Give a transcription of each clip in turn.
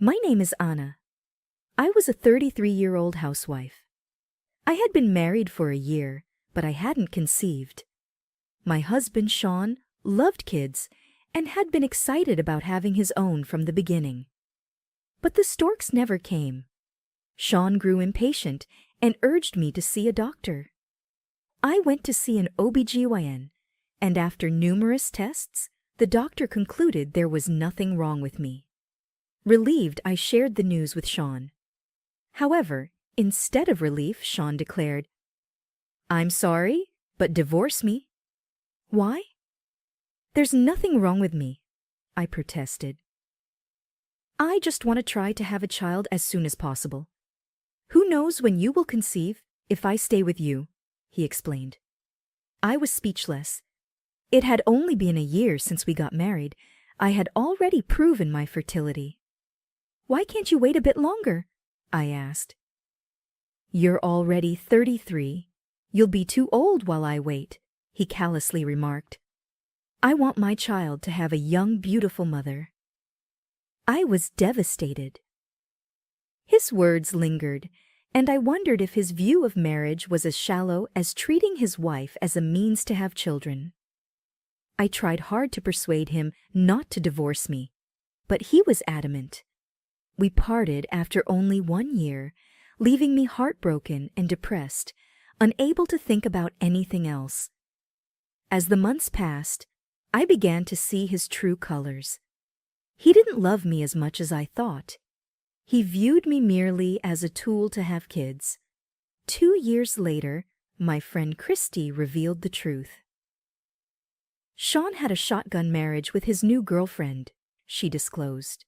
My name is Anna. I was a 33-year-old housewife. I had been married for a year, but I hadn't conceived. My husband, Sean, loved kids and had been excited about having his own from the beginning. But the storks never came. Sean grew impatient and urged me to see a doctor. I went to see an OBGYN, and after numerous tests, the doctor concluded there was nothing wrong with me. Relieved, I shared the news with Sean. However, instead of relief, Sean declared, "I'm sorry, but divorce me." Why? "There's nothing wrong with me," I protested. "I just want to try to have a child as soon as possible. Who knows when you will conceive if I stay with you," he explained. I was speechless. It had only been a year since we got married. I had already proven my fertility. "Why can't you wait a bit longer?" I asked. "You're already 33. You'll be too old while I wait," he callously remarked. "I want my child to have a young, beautiful mother." I was devastated. His words lingered, and I wondered if his view of marriage was as shallow as treating his wife as a means to have children. I tried hard to persuade him not to divorce me, but he was adamant. We parted after only 1 year, leaving me heartbroken and depressed, unable to think about anything else. As the months passed, I began to see his true colors. He didn't love me as much as I thought. He viewed me merely as a tool to have kids. 2 years later, my friend Christy revealed the truth. Sean had a shotgun marriage with his new girlfriend, she disclosed.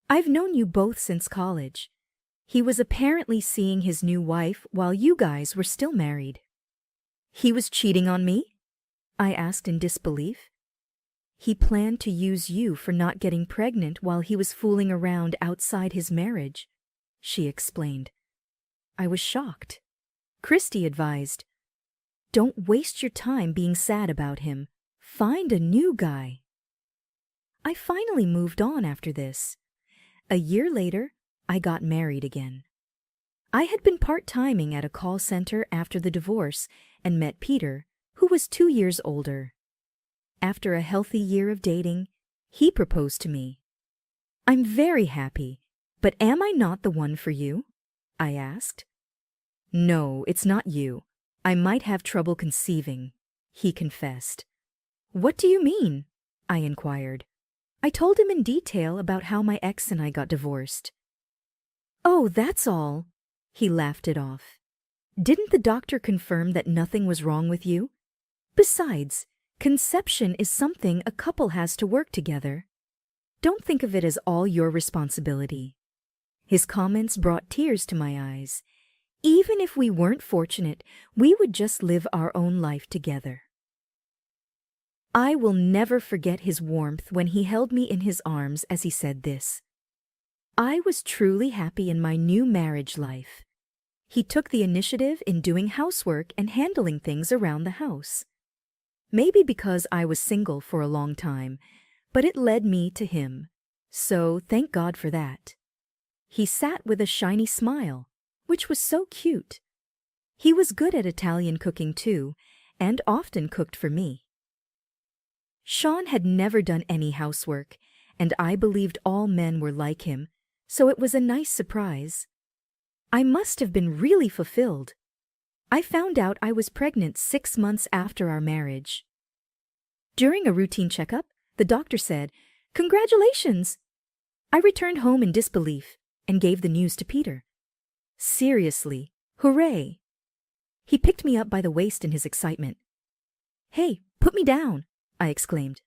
"I've known you both since college. He was apparently seeing his new wife while you guys were still married." "He was cheating on me?" I asked in disbelief. "He planned to use you for not getting pregnant while he was fooling around outside his marriage," she explained. I was shocked. Christy advised, "Don't waste your time being sad about him. Find a new guy." I finally moved on after this. A year later, I got married again. I had been part-timing at a call center after the divorce and met Peter, who was 2 years older. After a healthy year of dating, he proposed to me. "I'm very happy, but am I not the one for you?" I asked. "No, it's not you. I might have trouble conceiving," he confessed. "What do you mean?" I inquired. I told him in detail about how my ex and I got divorced. "Oh, that's all." He laughed it off. "Didn't the doctor confirm that nothing was wrong with you? Besides, conception is something a couple has to work together. Don't think of it as all your responsibility." His comments brought tears to my eyes. Even if we weren't fortunate, we would just live our own life together. I will never forget his warmth when he held me in his arms as he said this. I was truly happy in my new marriage life. He took the initiative in doing housework and handling things around the house. Maybe because I was single for a long time, but it led me to him. So thank God for that. He sat with a shiny smile, which was so cute. He was good at Italian cooking too, and often cooked for me. Sean had never done any housework, and I believed all men were like him, so it was a nice surprise. I must have been really fulfilled. I found out I was pregnant 6 months after our marriage. During a routine checkup, the doctor said, "Congratulations!" I returned home in disbelief and gave the news to Peter. "Seriously, hooray!" He picked me up by the waist in his excitement. "Hey, put me down!" I exclaimed.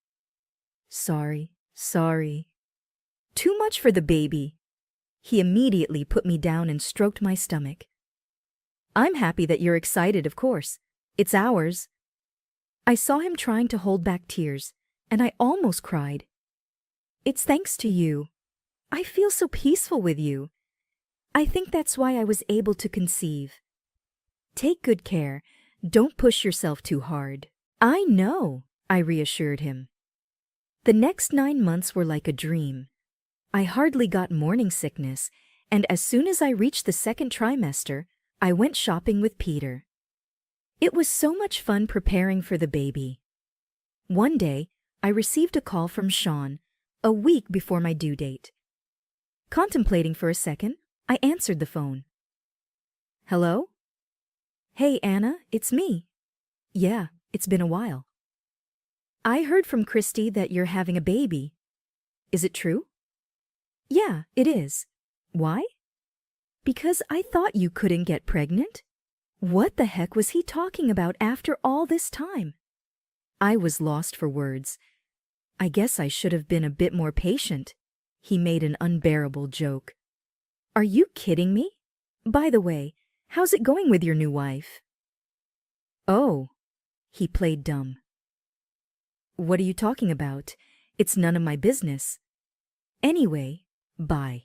Sorry. "Too much for the baby." He immediately put me down and stroked my stomach. "I'm happy that you're excited, of course. It's ours." I saw him trying to hold back tears, and I almost cried. "It's thanks to you. I feel so peaceful with you. I think that's why I was able to conceive. Take good care. Don't push yourself too hard." "I know," I reassured him. The next 9 months were like a dream. I hardly got morning sickness, and as soon as I reached the second trimester, I went shopping with Peter. It was so much fun preparing for the baby. One day, I received a call from Sean, a week before my due date. Contemplating for a second, I answered the phone. Hello? Hey, Anna, it's me. Yeah, it's been a while. I heard from Christy that you're having a baby. Is it true? Yeah, it is. Why? Because I thought you couldn't get pregnant. What the heck was he talking about after all this time? I was lost for words. I guess I should have been a bit more patient. He made an unbearable joke. Are you kidding me? By the way, how's it going with your new wife? Oh, he played dumb. What are you talking about? It's none of my business. Anyway, bye.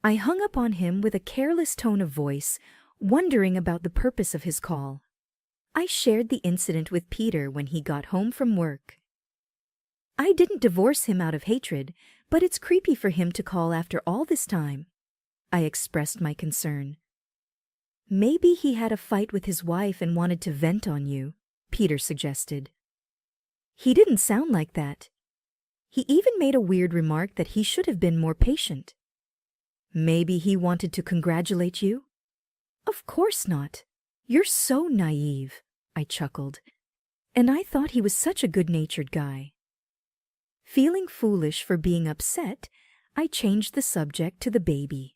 I hung up on him with a careless tone of voice, wondering about the purpose of his call. I shared the incident with Peter when he got home from work. I didn't divorce him out of hatred, but it's creepy for him to call after all this time. I expressed my concern. Maybe he had a fight with his wife and wanted to vent on you, Peter suggested. He didn't sound like that. He even made a weird remark that he should have been more patient. Maybe he wanted to congratulate you? Of course not. You're so naive, I chuckled. And I thought he was such a good-natured guy. Feeling foolish for being upset, I changed the subject to the baby.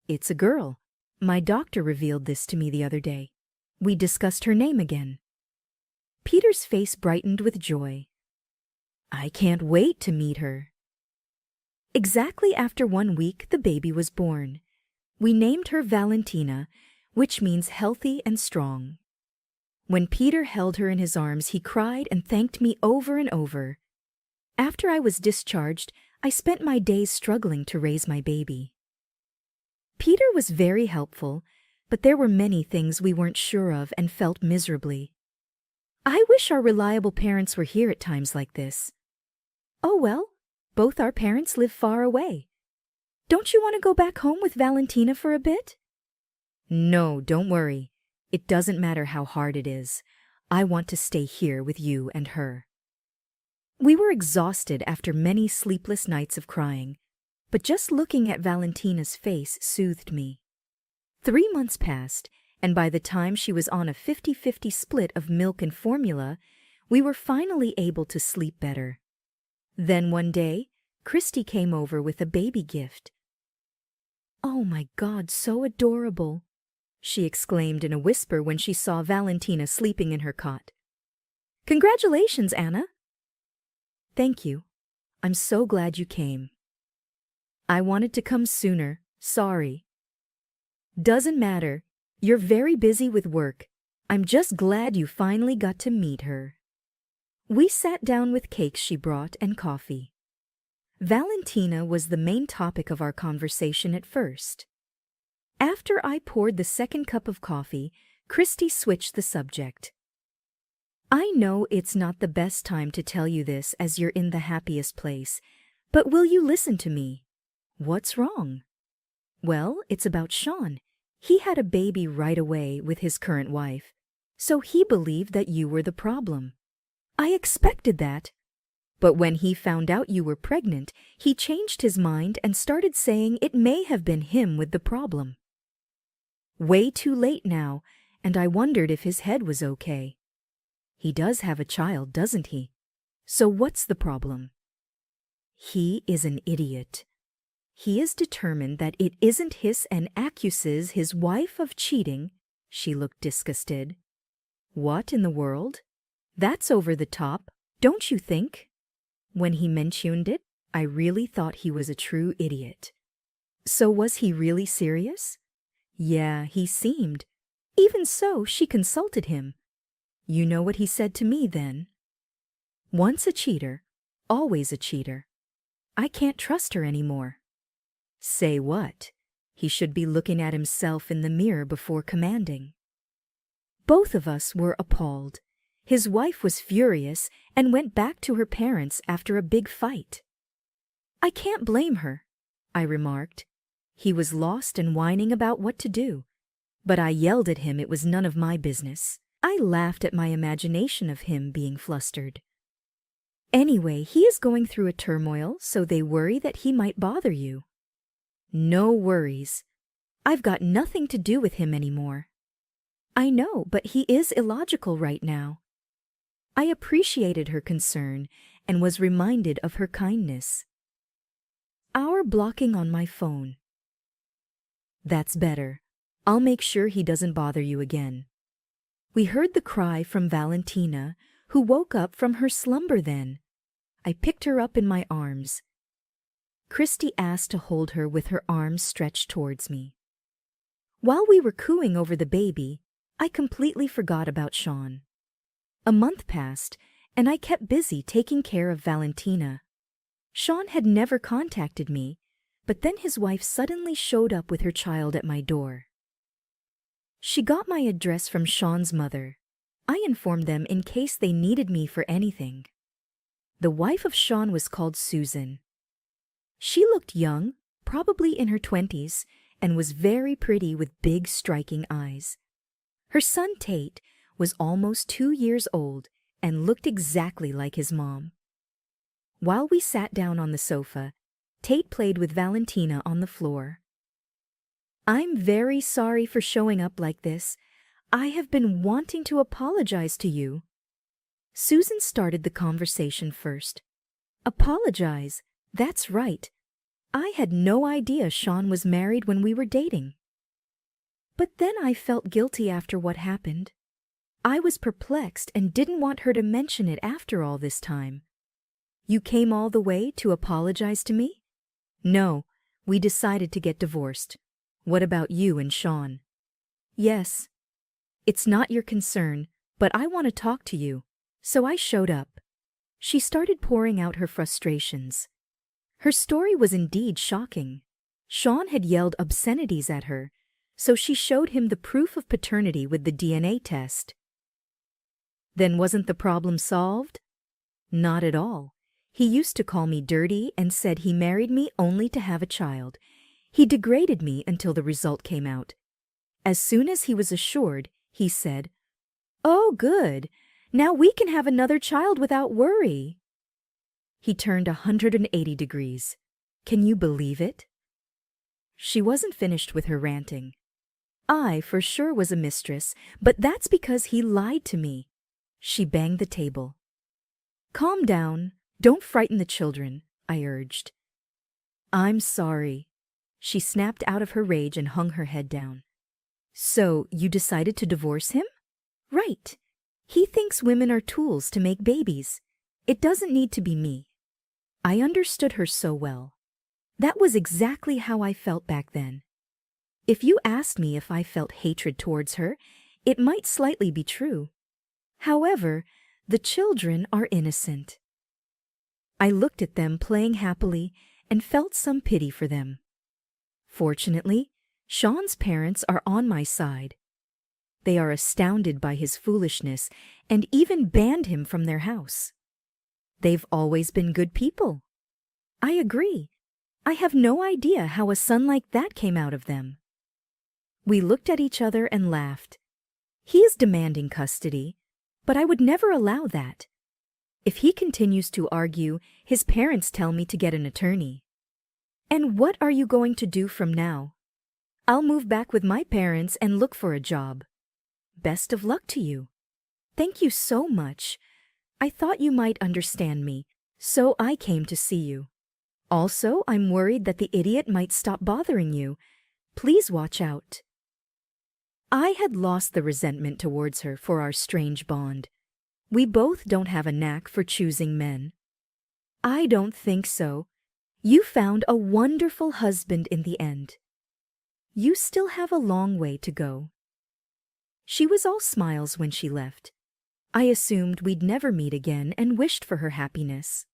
It's a girl. My doctor revealed this to me the other day. We discussed her name again. Peter's face brightened with joy. I can't wait to meet her. Exactly after 1 week, the baby was born. We named her Valentina, which means healthy and strong. When Peter held her in his arms, he cried and thanked me over and over. After I was discharged, I spent my days struggling to raise my baby. Peter was very helpful, but there were many things we weren't sure of and felt miserably. I wish our reliable parents were here at times like this. Oh well, both our parents live far away. Don't you want to go back home with Valentina for a bit? No, don't worry. It doesn't matter how hard it is. I want to stay here with you and her. We were exhausted after many sleepless nights of crying, but just looking at Valentina's face soothed me. 3 months passed, and by the time she was on a 50-50 split of milk and formula, we were finally able to sleep better. Then one day, Christy came over with a baby gift. Oh my God, so adorable, she exclaimed in a whisper when she saw Valentina sleeping in her cot. Congratulations, Anna. Thank you. I'm so glad you came. I wanted to come sooner, sorry. Doesn't matter. You're very busy with work. I'm just glad you finally got to meet her. We sat down with cakes she brought and coffee. Valentina was the main topic of our conversation at first. After I poured the second cup of coffee, Christy switched the subject. I know it's not the best time to tell you this as you're in the happiest place, but will you listen to me? What's wrong? Well, it's about Sean. He had a baby right away with his current wife, so he believed that you were the problem. I expected that. But when he found out you were pregnant, he changed his mind and started saying it may have been him with the problem. Way too late now, and I wondered if his head was okay. He does have a child, doesn't he? So what's the problem? He is an idiot. He is determined that it isn't his and accuses his wife of cheating. She looked disgusted. What in the world? That's over the top, don't you think? When he mentioned it, I really thought he was a true idiot. So was he really serious? Yeah, he seemed. Even so, she consulted him. You know what he said to me then? Once a cheater, always a cheater. I can't trust her anymore. Say what? He should be looking at himself in the mirror before commanding. Both of us were appalled. His wife was furious and went back to her parents after a big fight. I can't blame her, I remarked. He was lost and whining about what to do. But I yelled at him it was none of my business. I laughed at my imagination of him being flustered. Anyway, he is going through a turmoil, so they worry that he might bother you. No worries. I've got nothing to do with him anymore. I know, but he is illogical right now. I appreciated her concern and was reminded of her kindness. Hour blocking on my phone. That's better. I'll make sure he doesn't bother you again. We heard the cry from Valentina, who woke up from her slumber then. I picked her up in my arms. Christy asked to hold her with her arms stretched towards me. While we were cooing over the baby, I completely forgot about Sean. A month passed, and I kept busy taking care of Valentina. Sean had never contacted me, but then his wife suddenly showed up with her child at my door. She got my address from Sean's mother. I informed them in case they needed me for anything. The wife of Sean was called Susan. She looked young, probably in her 20s, and was very pretty with big, striking eyes. Her son Tate was almost 2 years old and looked exactly like his mom. While we sat down on the sofa, Tate played with Valentina on the floor. I'm very sorry for showing up like this. I have been wanting to apologize to you. Susan started the conversation first. Apologize? That's right. I had no idea Sean was married when we were dating. But then I felt guilty after what happened. I was perplexed and didn't want her to mention it after all this time. You came all the way to apologize to me? No, we decided to get divorced. What about you and Sean? Yes. It's not your concern, but I want to talk to you, so I showed up. She started pouring out her frustrations. Her story was indeed shocking. Sean had yelled obscenities at her, so she showed him the proof of paternity with the DNA test. Then wasn't the problem solved? Not at all. He used to call me dirty and said he married me only to have a child. He degraded me until the result came out. As soon as he was assured, he said, "Oh, good. Now we can have another child without worry." He turned 180 degrees. Can you believe it? She wasn't finished with her ranting. I for sure was a mistress, but that's because he lied to me. She banged the table. Calm down. Don't frighten the children, I urged. I'm sorry. She snapped out of her rage and hung her head down. So, you decided to divorce him? Right. He thinks women are tools to make babies. It doesn't need to be me. I understood her so well. That was exactly how I felt back then. If you asked me if I felt hatred towards her, it might slightly be true. However, the children are innocent. I looked at them playing happily and felt some pity for them. Fortunately, Sean's parents are on my side. They are astounded by his foolishness and even banned him from their house. They've always been good people. I agree. I have no idea how a son like that came out of them. We looked at each other and laughed. He is demanding custody, but I would never allow that. If he continues to argue, his parents tell me to get an attorney. And what are you going to do from now? I'll move back with my parents and look for a job. Best of luck to you. Thank you so much. I thought you might understand me, so I came to see you. Also, I'm worried that the idiot might stop bothering you. Please watch out. I had lost the resentment towards her for our strange bond. We both don't have a knack for choosing men. I don't think so. You found a wonderful husband in the end. You still have a long way to go. She was all smiles when she left. I assumed we'd never meet again and wished for her happiness.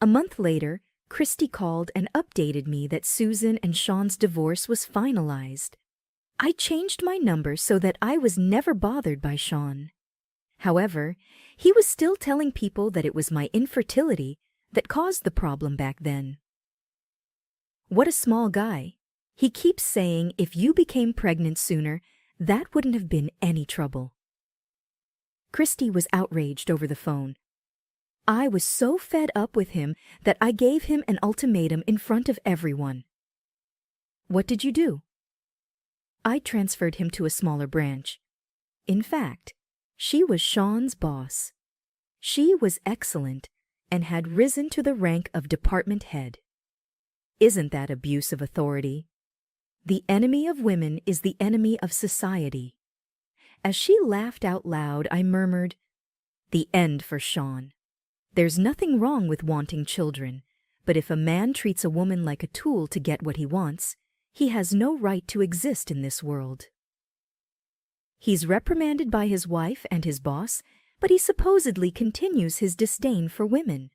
A month later, Christy called and updated me that Susan and Sean's divorce was finalized. I changed my number so that I was never bothered by Sean. However, he was still telling people that it was my infertility that caused the problem back then. What a small guy. He keeps saying if you became pregnant sooner, that wouldn't have been any trouble. Christy was outraged over the phone. I was so fed up with him that I gave him an ultimatum in front of everyone. What did you do? I transferred him to a smaller branch. In fact, she was Sean's boss. She was excellent and had risen to the rank of department head. Isn't that abuse of authority? The enemy of women is the enemy of society. As she laughed out loud, I murmured, "The end for Sean. There's nothing wrong with wanting children, but if a man treats a woman like a tool to get what he wants, he has no right to exist in this world." He's reprimanded by his wife and his boss, but he supposedly continues his disdain for women.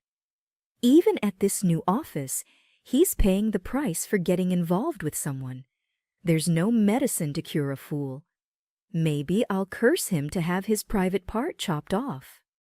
Even at this new office, he's paying the price for getting involved with someone. There's no medicine to cure a fool. Maybe I'll curse him to have his private part chopped off.